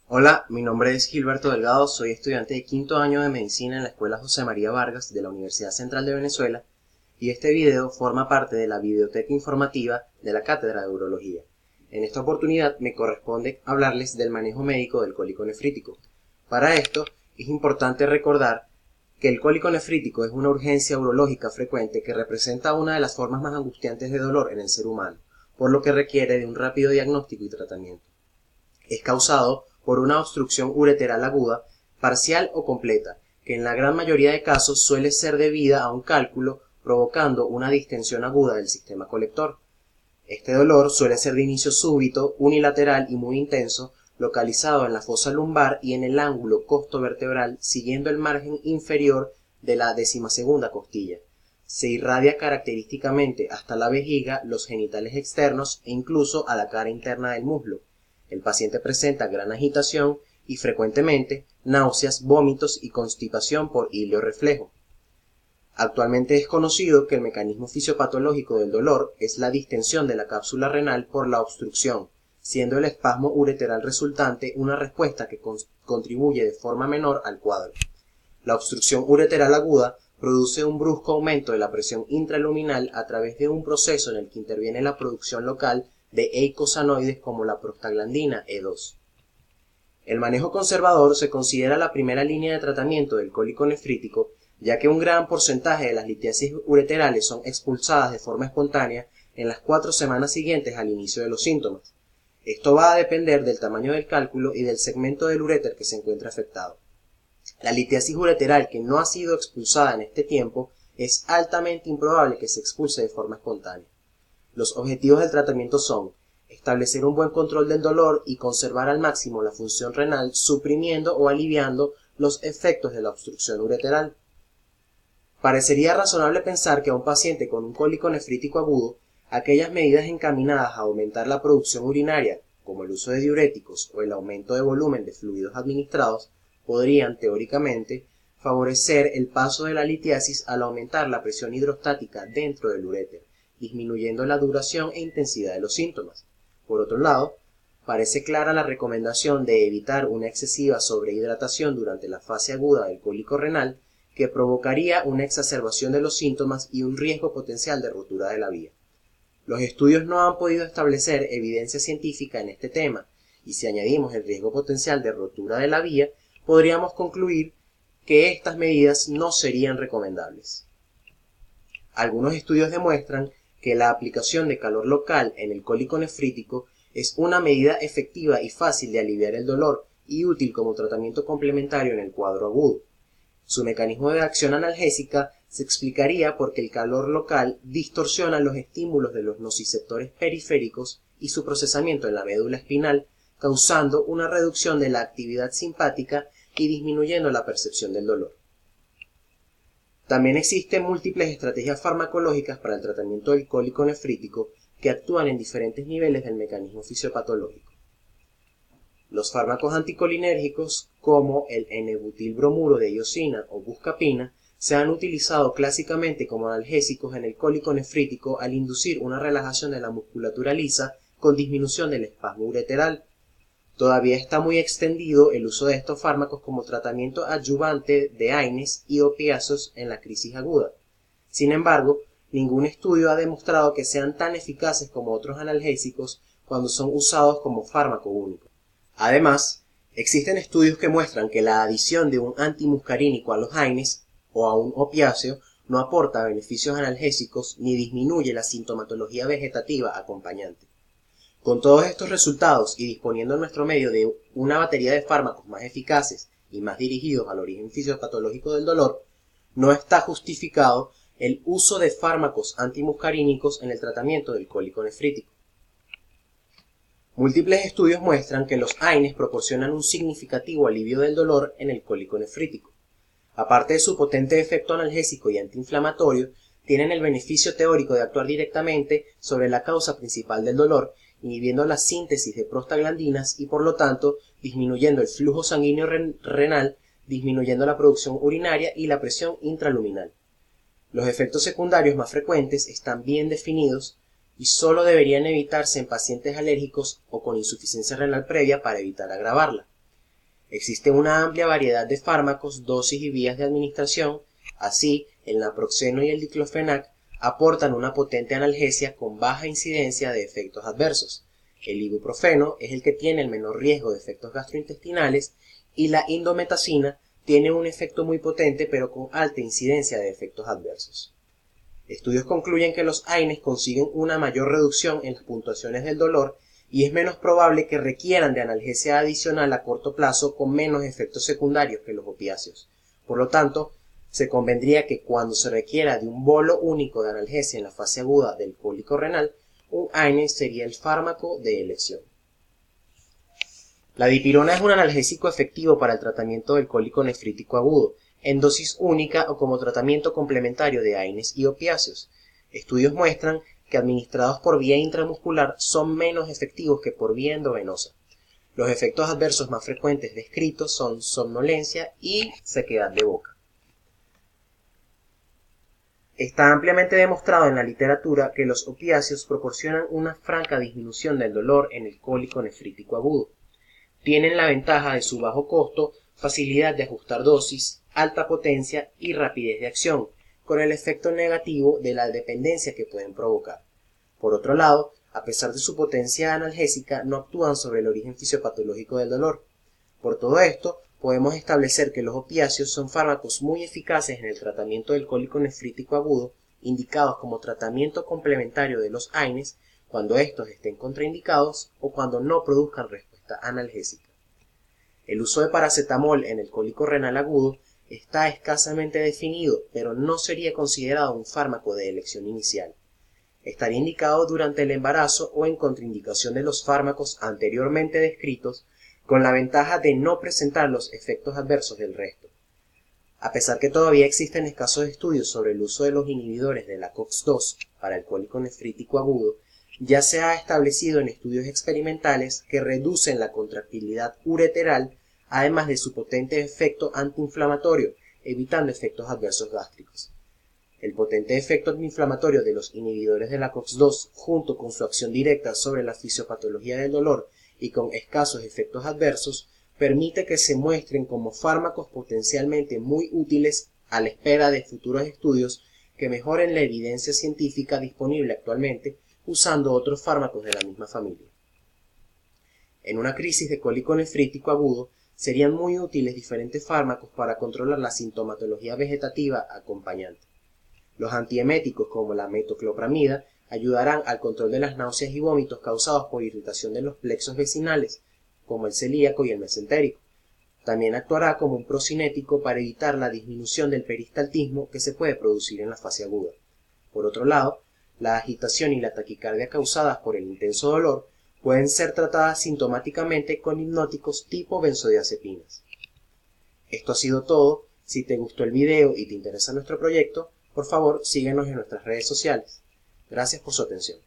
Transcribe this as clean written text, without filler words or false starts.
Hola, mi nombre es Gilberto Delgado, soy estudiante de quinto año de medicina en la Escuela José María Vargas de la Universidad Central de Venezuela y este video forma parte de la biblioteca informativa de la Cátedra de Urología. En esta oportunidad me corresponde hablarles del manejo médico del cólico nefrítico. Para esto es importante recordar que el cólico nefrítico es una urgencia urológica frecuente que representa una de las formas más angustiantes de dolor en el ser humano, por lo que requiere de un rápido diagnóstico y tratamiento. Es causado por una obstrucción ureteral aguda, parcial o completa, que en la gran mayoría de casos suele ser debida a un cálculo provocando una distensión aguda del sistema colector. Este dolor suele ser de inicio súbito, unilateral y muy intenso, localizado en la fosa lumbar y en el ángulo costo-vertebral siguiendo el margen inferior de la 12ª costilla. Se irradia característicamente hasta la vejiga, los genitales externos e incluso a la cara interna del muslo. El paciente presenta gran agitación y frecuentemente náuseas, vómitos y constipación por ilio reflejo. Actualmente es conocido que el mecanismo fisiopatológico del dolor es la distensión de la cápsula renal por la obstrucción, siendo el espasmo ureteral resultante una respuesta que contribuye de forma menor al cuadro. La obstrucción ureteral aguda produce un brusco aumento de la presión intraluminal a través de un proceso en el que interviene la producción local de eicosanoides como la prostaglandina E2. El manejo conservador se considera la primera línea de tratamiento del cólico nefrítico, ya que un gran porcentaje de las litiasis ureterales son expulsadas de forma espontánea en las 4 semanas siguientes al inicio de los síntomas. Esto va a depender del tamaño del cálculo y del segmento del uréter que se encuentre afectado. La litiasis ureteral que no ha sido expulsada en este tiempo es altamente improbable que se expulse de forma espontánea. Los objetivos del tratamiento son establecer un buen control del dolor y conservar al máximo la función renal, suprimiendo o aliviando los efectos de la obstrucción ureteral. Parecería razonable pensar que a un paciente con un cólico nefrítico agudo, aquellas medidas encaminadas a aumentar la producción urinaria, como el uso de diuréticos o el aumento de volumen de fluidos administrados, podrían, teóricamente, favorecer el paso de la litiasis al aumentar la presión hidrostática dentro del uréter, disminuyendo la duración e intensidad de los síntomas. Por otro lado, parece clara la recomendación de evitar una excesiva sobrehidratación durante la fase aguda del cólico renal, que provocaría una exacerbación de los síntomas y un riesgo potencial de rotura de la vía. Los estudios no han podido establecer evidencia científica en este tema, y si añadimos el riesgo potencial de rotura de la vía, podríamos concluir que estas medidas no serían recomendables. Algunos estudios demuestran que la aplicación de calor local en el cólico nefrítico es una medida efectiva y fácil de aliviar el dolor y útil como tratamiento complementario en el cuadro agudo. Su mecanismo de acción analgésica se explicaría porque el calor local distorsiona los estímulos de los nociceptores periféricos y su procesamiento en la médula espinal, causando una reducción de la actividad simpática y disminuyendo la percepción del dolor. También existen múltiples estrategias farmacológicas para el tratamiento del cólico nefrítico que actúan en diferentes niveles del mecanismo fisiopatológico. Los fármacos anticolinérgicos, como el N-butilbromuro de iosina o buscapina, se han utilizado clásicamente como analgésicos en el cólico nefrítico al inducir una relajación de la musculatura lisa con disminución del espasmo ureteral. Todavía está muy extendido el uso de estos fármacos como tratamiento adyuvante de AINES y opiáceos en la crisis aguda. Sin embargo, ningún estudio ha demostrado que sean tan eficaces como otros analgésicos cuando son usados como fármaco único. Además, existen estudios que muestran que la adición de un antimuscarínico a los AINES o a un opiáceo no aporta beneficios analgésicos ni disminuye la sintomatología vegetativa acompañante. Con todos estos resultados y disponiendo en nuestro medio de una batería de fármacos más eficaces y más dirigidos al origen fisiopatológico del dolor, no está justificado el uso de fármacos antimuscarínicos en el tratamiento del cólico nefrítico. Múltiples estudios muestran que los AINES proporcionan un significativo alivio del dolor en el cólico nefrítico. Aparte de su potente efecto analgésico y antiinflamatorio, tienen el beneficio teórico de actuar directamente sobre la causa principal del dolor, inhibiendo la síntesis de prostaglandinas y por lo tanto disminuyendo el flujo sanguíneo renal, disminuyendo la producción urinaria y la presión intraluminal. Los efectos secundarios más frecuentes están bien definidos y solo deberían evitarse en pacientes alérgicos o con insuficiencia renal previa para evitar agravarla. Existe una amplia variedad de fármacos, dosis y vías de administración. Así, el naproxeno y el diclofenac aportan una potente analgesia con baja incidencia de efectos adversos. El ibuprofeno es el que tiene el menor riesgo de efectos gastrointestinales y la indometacina tiene un efecto muy potente pero con alta incidencia de efectos adversos. Estudios concluyen que los AINES consiguen una mayor reducción en las puntuaciones del dolor y es menos probable que requieran de analgesia adicional a corto plazo con menos efectos secundarios que los opiáceos. Por lo tanto, se convendría que cuando se requiera de un bolo único de analgesia en la fase aguda del cólico renal, un AINE sería el fármaco de elección. La dipirona es un analgésico efectivo para el tratamiento del cólico nefrítico agudo, en dosis única o como tratamiento complementario de AINES y opiáceos. Estudios muestran que administrados por vía intramuscular son menos efectivos que por vía endovenosa. Los efectos adversos más frecuentes descritos son somnolencia y sequedad de boca. Está ampliamente demostrado en la literatura que los opiáceos proporcionan una franca disminución del dolor en el cólico nefrítico agudo. Tienen la ventaja de su bajo costo, facilidad de ajustar dosis, alta potencia y rapidez de acción, con el efecto negativo de la dependencia que pueden provocar. Por otro lado, a pesar de su potencia analgésica, no actúan sobre el origen fisiopatológico del dolor. Por todo esto, podemos establecer que los opiáceos son fármacos muy eficaces en el tratamiento del cólico nefrítico agudo, indicados como tratamiento complementario de los AINES cuando estos estén contraindicados o cuando no produzcan respuesta analgésica. El uso de paracetamol en el cólico renal agudo está escasamente definido, pero no sería considerado un fármaco de elección inicial. Estaría indicado durante el embarazo o en contraindicación de los fármacos anteriormente descritos, con la ventaja de no presentar los efectos adversos del resto. A pesar que todavía existen escasos estudios sobre el uso de los inhibidores de la COX-2 para el cólico nefrítico agudo, ya se ha establecido en estudios experimentales que reducen la contractilidad ureteral, además de su potente efecto antiinflamatorio, evitando efectos adversos gástricos. El potente efecto antiinflamatorio de los inhibidores de la COX-2, junto con su acción directa sobre la fisiopatología del dolor y con escasos efectos adversos, permite que se muestren como fármacos potencialmente muy útiles a la espera de futuros estudios que mejoren la evidencia científica disponible actualmente usando otros fármacos de la misma familia. En una crisis de cólico nefrítico agudo, serían muy útiles diferentes fármacos para controlar la sintomatología vegetativa acompañante. Los antieméticos como la metoclopramida ayudarán al control de las náuseas y vómitos causados por irritación de los plexos vecinales, como el celíaco y el mesentérico. También actuará como un procinético para evitar la disminución del peristaltismo que se puede producir en la fase aguda. Por otro lado, la agitación y la taquicardia causadas por el intenso dolor pueden ser tratadas sintomáticamente con hipnóticos tipo benzodiazepinas. Esto ha sido todo. Si te gustó el video y te interesa nuestro proyecto, por favor síguenos en nuestras redes sociales. Gracias por su atención.